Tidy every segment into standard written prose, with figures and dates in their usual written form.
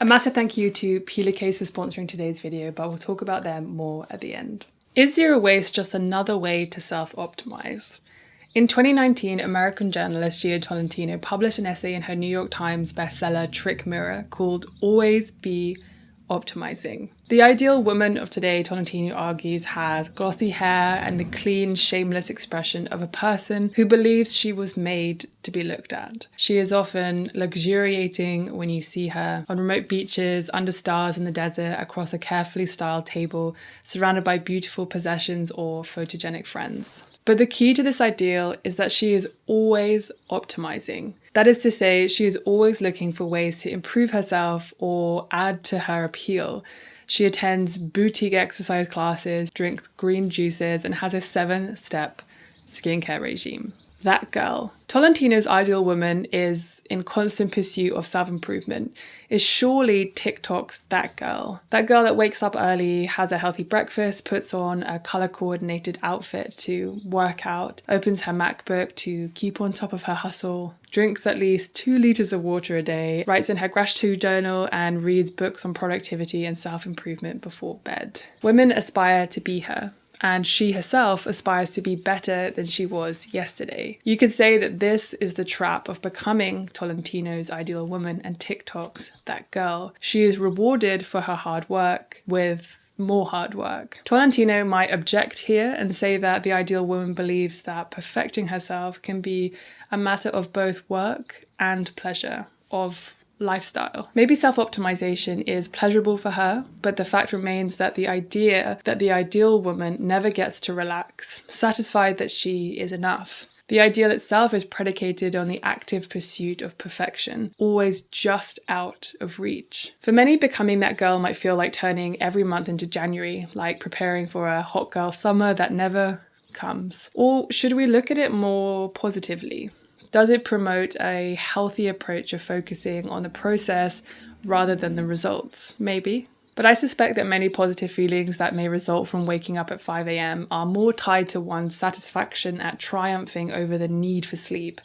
A massive thank you to Pillowcase for sponsoring today's video, but we'll talk about them more at the end. Is zero waste just another way to self-optimize? In 2019, American journalist Tolentino published an essay in her New York Times bestseller Trick Mirror called Always Be Optimizing. The ideal woman of today, Tolentino argues, has glossy hair and the clean, shameless expression of a person who believes she was made to be looked at. She is often luxuriating when you see her on remote beaches, under stars in the desert, across a carefully styled table, surrounded by beautiful possessions or photogenic friends. But the key to this ideal is that she is always optimizing. That is to say, she is always looking for ways to improve herself or add to her appeal. She attends boutique exercise classes, drinks green juices, and has a 7-step skincare regime. That girl. Tolentino's ideal woman is in constant pursuit of self-improvement, is surely TikTok's that girl. That girl that wakes up early, has a healthy breakfast, puts on a color-coordinated outfit to work out, opens her MacBook to keep on top of her hustle, drinks at least 2 liters of water a day, writes in her gratitude journal, and reads books on productivity and self-improvement before bed. Women aspire to be her. And she herself aspires to be better than she was yesterday. You could say that this is the trap of becoming Tolentino's ideal woman and TikTok's that girl. She is rewarded for her hard work with more hard work. Tolentino might object here and say that the ideal woman believes that perfecting herself can be a matter of both work and pleasure, of lifestyle. Maybe self-optimization is pleasurable for her, but the fact remains that the idea that the ideal woman never gets to relax, satisfied that she is enough. The ideal itself is predicated on the active pursuit of perfection, always just out of reach. For many, becoming that girl might feel like turning every month into January, like preparing for a hot girl summer that never comes. Or should we look at it more positively? Does it promote a healthy approach of focusing on the process rather than the results? Maybe. But I suspect that many positive feelings that may result from waking up at 5 a.m. are more tied to one's satisfaction at triumphing over the need for sleep,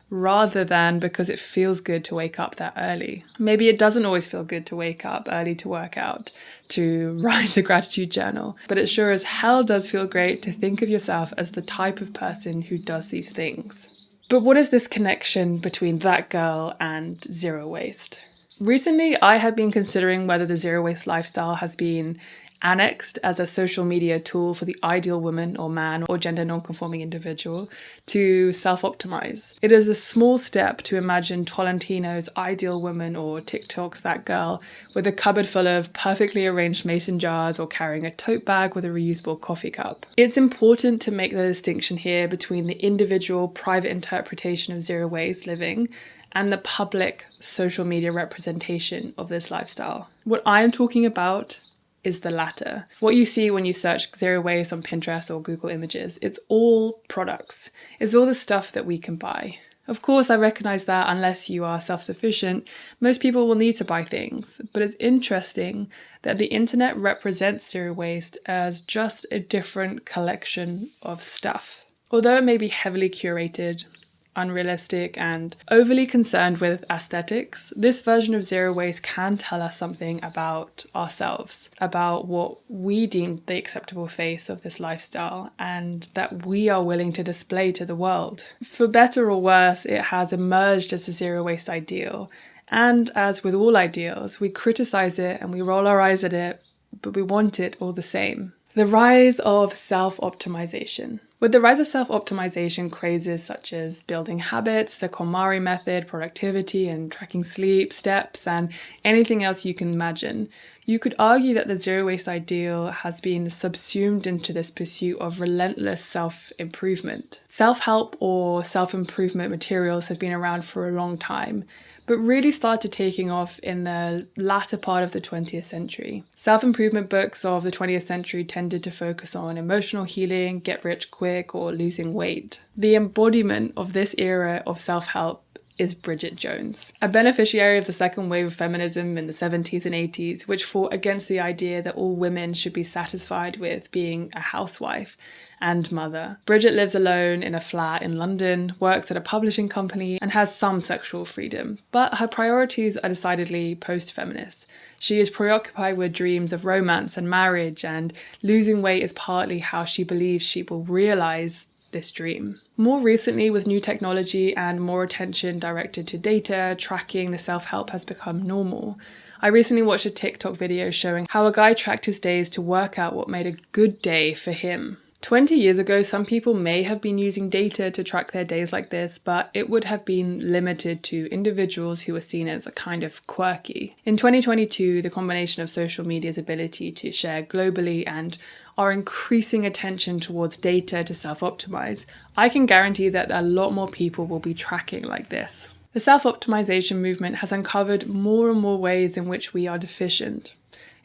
rather than because it feels good to wake up that early. Maybe it doesn't always feel good to wake up early to work out, to write a gratitude journal, but it sure as hell does feel great to think of yourself as the type of person who does these things. But what is this connection between that girl and zero waste? Recently, I have been considering whether the zero waste lifestyle has been annexed as a social media tool for the ideal woman or man or gender non-conforming individual to self-optimize. It is a small step to imagine Tolentino's ideal woman or TikTok's that girl with a cupboard full of perfectly arranged mason jars or carrying a tote bag with a reusable coffee cup. It's important to make the distinction here between the individual private interpretation of zero waste living and the public social media representation of this lifestyle. What I am talking about is the latter. What you see when you search zero waste on Pinterest or Google Images, it's all products. It's all the stuff that we can buy. Of course, I recognize that unless you are self-sufficient, most people will need to buy things. But it's interesting that the internet represents zero waste as just a different collection of stuff. Although it may be heavily curated, unrealistic, and overly concerned with aesthetics, this version of zero waste can tell us something about ourselves, about what we deem the acceptable face of this lifestyle, and that we are willing to display to the world. For better or worse, it has emerged as a zero waste ideal, and as with all ideals, we criticize it and we roll our eyes at it, but we want it all the same. The rise of self-optimization. With the rise of self-optimization, crazes such as building habits, the KonMari method, productivity and tracking sleep, steps, and anything else you can imagine, you could argue that the zero-waste ideal has been subsumed into this pursuit of relentless self-improvement. Self-help or self-improvement materials have been around for a long time, but really started taking off in the latter part of the 20th century. Self-improvement books of the 20th century tended to focus on emotional healing, get rich quick, or losing weight. The embodiment of this era of self-help is Bridget Jones, a beneficiary of the second wave of feminism in the 70s and 80s, which fought against the idea that all women should be satisfied with being a housewife and mother. Bridget lives alone in a flat in London, works at a publishing company, and has some sexual freedom. But her priorities are decidedly post-feminist. She is preoccupied with dreams of romance and marriage, and losing weight is partly how she believes she will realize this dream. More recently, with new technology and more attention directed to data, tracking the self-help has become normal. I recently watched a TikTok video showing how a guy tracked his days to work out what made a good day for him. 20 years ago, some people may have been using data to track their days like this, but it would have been limited to individuals who were seen as a kind of quirky. In 2022, the combination of social media's ability to share globally and our increasing attention towards data to self-optimize, I can guarantee that a lot more people will be tracking like this. The self-optimization movement has uncovered more and more ways in which we are deficient.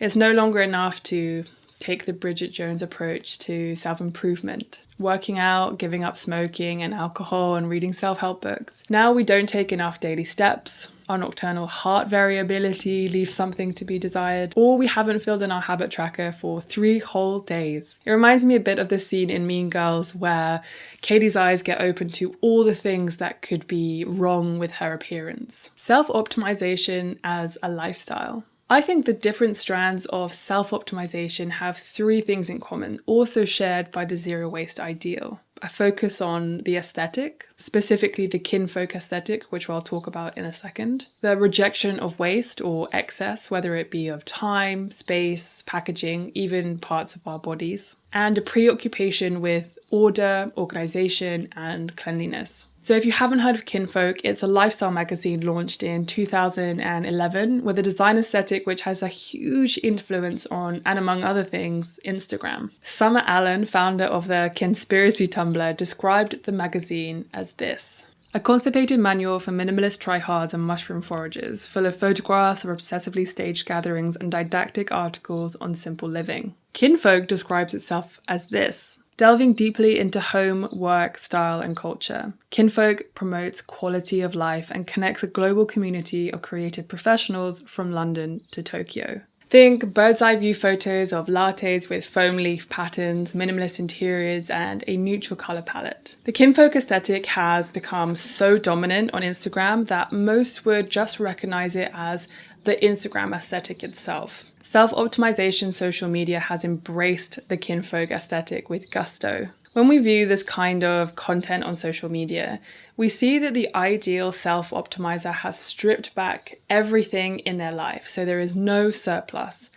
It's no longer enough to take the Bridget Jones approach to self-improvement, working out, giving up smoking and alcohol, and reading self-help books. Now we don't take enough daily steps, our nocturnal heart variability leaves something to be desired, or we haven't filled in our habit tracker for 3 whole days. It reminds me a bit of the scene in Mean Girls where Katie's eyes get open to all the things that could be wrong with her appearance. Self-optimization as a lifestyle. I think the different strands of self-optimization have 3 things in common, also shared by the zero waste ideal. A focus on the aesthetic, specifically the kinfolk aesthetic, which I'll talk about in a second. The rejection of waste or excess, whether it be of time, space, packaging, even parts of our bodies. And a preoccupation with order, organization, and cleanliness. So if you haven't heard of Kinfolk, it's a lifestyle magazine launched in 2011 with a design aesthetic which has a huge influence on, and among other things, Instagram. Summer Allen, founder of the Conspiracy Tumblr, described the magazine as this: a constipated manual for minimalist tryhards and mushroom foragers, full of photographs of obsessively staged gatherings and didactic articles on simple living. Kinfolk describes itself as this: delving deeply into home, work, style, and culture. Kinfolk promotes quality of life and connects a global community of creative professionals from London to Tokyo. Think bird's eye view photos of lattes with foam leaf patterns, minimalist interiors, and a neutral colour palette. The Kinfolk aesthetic has become so dominant on Instagram that most would just recognise it as the Instagram aesthetic itself. Self-optimization social media has embraced the Kinfolk aesthetic with gusto. When we view this kind of content on social media, we see that the ideal self-optimizer has stripped back everything in their life, so there is no surplus,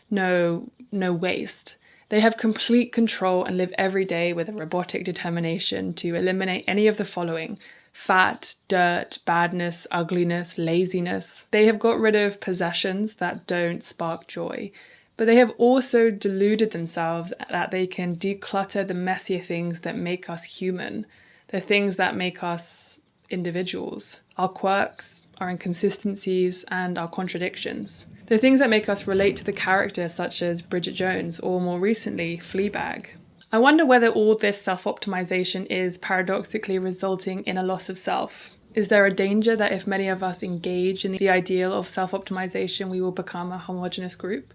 no waste. They have complete control and live every day with a robotic determination to eliminate any of the following: fat, dirt, badness, ugliness, laziness. They have got rid of possessions that don't spark joy, but they have also deluded themselves that they can declutter the messier things that make us human, the things that make us individuals, our quirks, our inconsistencies, and our contradictions. The things that make us relate to the characters such as Bridget Jones, or more recently, Fleabag. I wonder whether all this self-optimization is paradoxically resulting in a loss of self. Is there a danger that if many of us engage in the ideal of self-optimization, we will become a homogenous group?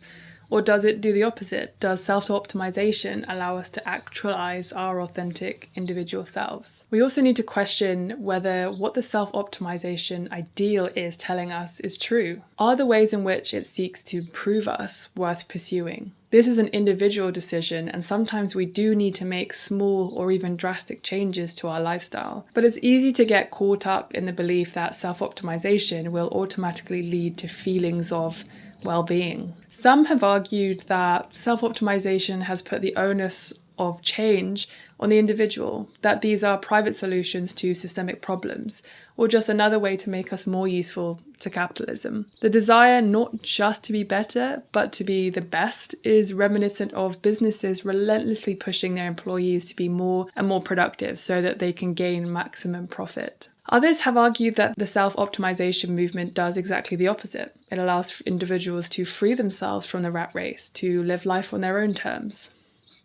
Or does it do the opposite? Does self-optimization allow us to actualize our authentic individual selves? We also need to question whether what the self-optimization ideal is telling us is true. Are the ways in which it seeks to prove us worth pursuing? This is an individual decision, and sometimes we do need to make small or even drastic changes to our lifestyle. But it's easy to get caught up in the belief that self-optimization will automatically lead to feelings of well-being. Some have argued that self-optimization has put the onus of change on the individual, that these are private solutions to systemic problems, or just another way to make us more useful to capitalism. The desire not just to be better, but to be the best is reminiscent of businesses relentlessly pushing their employees to be more and more productive so that they can gain maximum profit. Others have argued that the self-optimization movement does exactly the opposite. It allows individuals to free themselves from the rat race, to live life on their own terms.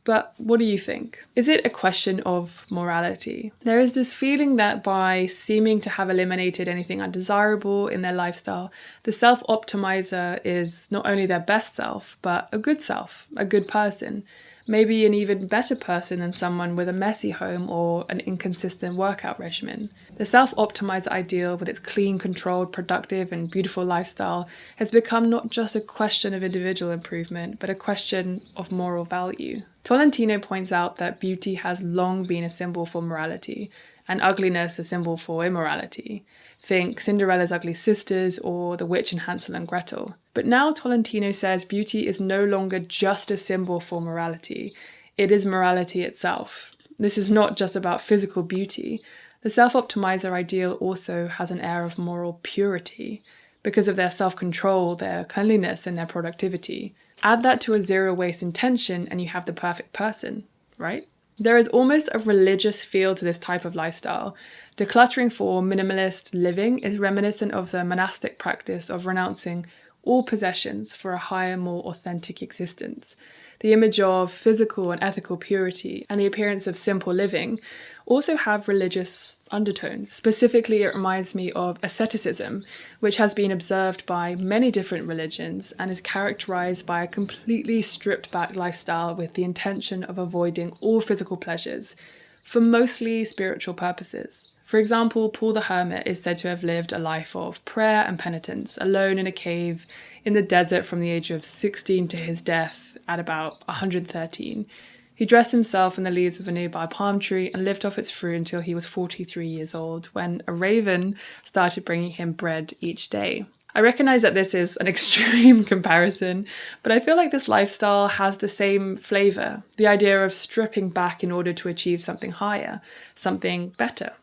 But what do you think? Is it a question of morality? There is this feeling that by seeming to have eliminated anything undesirable in their lifestyle, the self-optimizer is not only their best self, but a good person, maybe an even better person than someone with a messy home or an inconsistent workout regimen. The self-optimizer ideal, with its clean, controlled, productive, and beautiful lifestyle, has become not just a question of individual improvement, but a question of moral value. Tolentino points out that beauty has long been a symbol for morality, and ugliness a symbol for immorality. Think Cinderella's ugly sisters or The Witch in Hansel and Gretel. But now Tolentino says beauty is no longer just a symbol for morality, it is morality itself. This is not just about physical beauty. The self-optimizer ideal also has an air of moral purity because of their self-control, their cleanliness, and their productivity. Add that to a zero-waste intention and you have the perfect person, right? There is almost a religious feel to this type of lifestyle. Decluttering for minimalist living is reminiscent of the monastic practice of renouncing all possessions for a higher, more authentic existence. The image of physical and ethical purity and the appearance of simple living also have religious undertones. Specifically, it reminds me of asceticism, which has been observed by many different religions and is characterized by a completely stripped-back lifestyle with the intention of avoiding all physical pleasures for mostly spiritual purposes. For example, Paul the Hermit is said to have lived a life of prayer and penitence, alone in a cave in the desert from the age of 16 to his death at about 113. He dressed himself in the leaves of a nearby palm tree and lived off its fruit until he was 43 years old, when a raven started bringing him bread each day. I recognize that this is an extreme comparison, but I feel like this lifestyle has the same flavor, the idea of stripping back in order to achieve something higher, something better.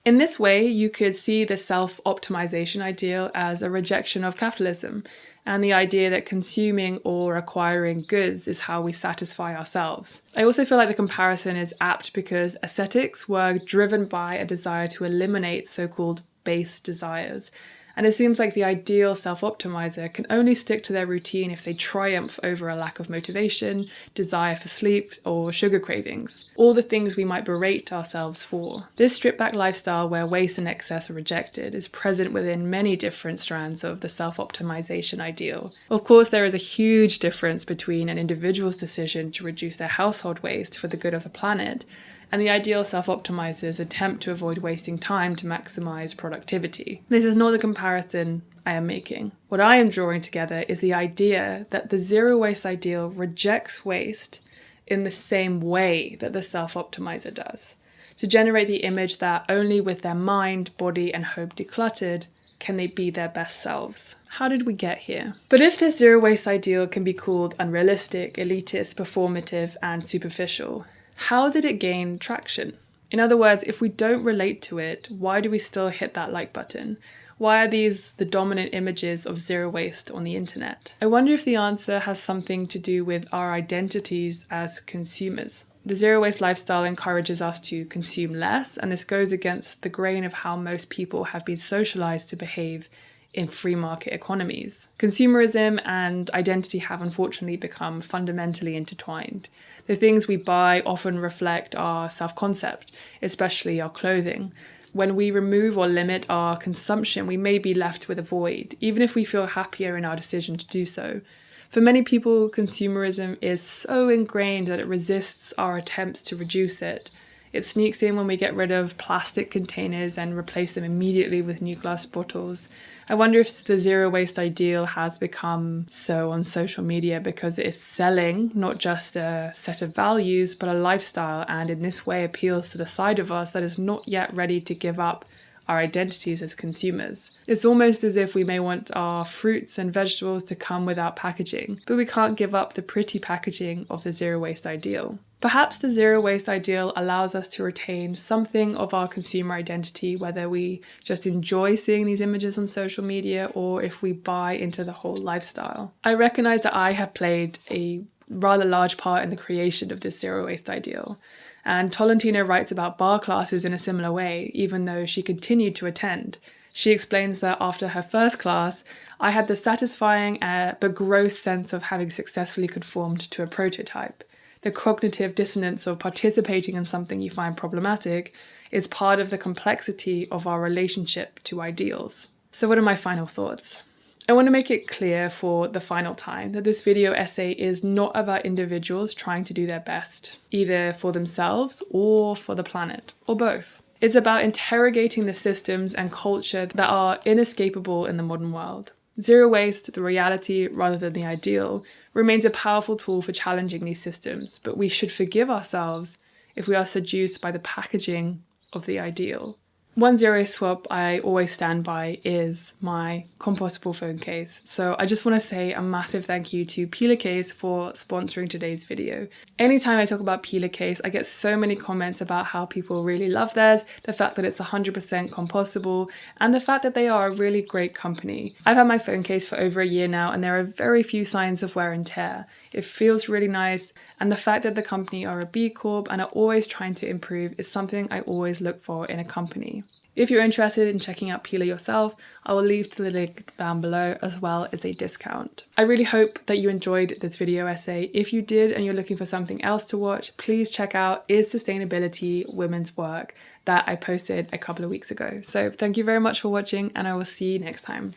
In this way, you could see the self-optimization ideal as a rejection of capitalism and the idea that consuming or acquiring goods is how we satisfy ourselves. I also feel like the comparison is apt because ascetics were driven by a desire to eliminate so-called base desires. And it seems like the ideal self-optimizer can only stick to their routine if they triumph over a lack of motivation, desire for sleep, or sugar cravings. All the things we might berate ourselves for. This stripped-back lifestyle where waste and excess are rejected is present within many different strands of the self-optimization ideal. Of course, there is a huge difference between an individual's decision to reduce their household waste for the good of the planet and the ideal self-optimizer's attempt to avoid wasting time to maximize productivity. This is not the comparison I am making. What I am drawing together is the idea that the zero-waste ideal rejects waste in the same way that the self-optimizer does, to generate the image that only with their mind, body, and home decluttered can they be their best selves. How did we get here? But if this zero-waste ideal can be called unrealistic, elitist, performative, and superficial, how did it gain traction? In other words, if we don't relate to it, why do we still hit that like button? Why are these the dominant images of zero waste on the internet? I wonder if the answer has something to do with our identities as consumers. The zero waste lifestyle encourages us to consume less, and this goes against the grain of how most people have been socialized to behave in free market economies. Consumerism and identity have unfortunately become fundamentally intertwined. The things we buy often reflect our self-concept, especially our clothing. When we remove or limit our consumption, we may be left with a void, even if we feel happier in our decision to do so. For many people, consumerism is so ingrained that it resists our attempts to reduce it. It sneaks in when we get rid of plastic containers and replace them immediately with new glass bottles. I wonder if the zero waste ideal has become so on social media because it is selling not just a set of values, but a lifestyle, and in this way appeals to the side of us that is not yet ready to give up our identities as consumers. It's almost as if we may want our fruits and vegetables to come without packaging, but we can't give up the pretty packaging of the zero waste ideal. Perhaps the zero waste ideal allows us to retain something of our consumer identity, whether we just enjoy seeing these images on social media or if we buy into the whole lifestyle. I recognize that I have played a rather large part in the creation of this zero waste ideal. And Tolentino writes about bar classes in a similar way, even though she continued to attend. She explains that after her first class, I had the satisfying but gross sense of having successfully conformed to a prototype. The cognitive dissonance of participating in something you find problematic is part of the complexity of our relationship to ideals. So what are my final thoughts? I want to make it clear for the final time that this video essay is not about individuals trying to do their best, either for themselves or for the planet, or both. It's about interrogating the systems and culture that are inescapable in the modern world. Zero waste, the reality rather than the ideal, remains a powerful tool for challenging these systems, but we should forgive ourselves if we are seduced by the packaging of the ideal. One zero swap I always stand by is my compostable phone case. So I just want to say a massive thank you to Pillowcase for sponsoring today's video. Anytime I talk about Pillowcase, I get so many comments about how people really love theirs, the fact that it's 100% compostable, and the fact that they are a really great company. I've had my phone case for over a year now, and there are very few signs of wear and tear. It feels really nice, and the fact that the company are a B Corp and are always trying to improve is something I always look for in a company. If you're interested in checking out Pillow yourself, I will leave the link down below as well as a discount. I really hope that you enjoyed this video essay. If you did and you're looking for something else to watch, please check out Is Sustainability Women's Work that I posted a couple of weeks ago. So thank you very much for watching, and I will see you next time.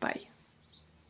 Bye.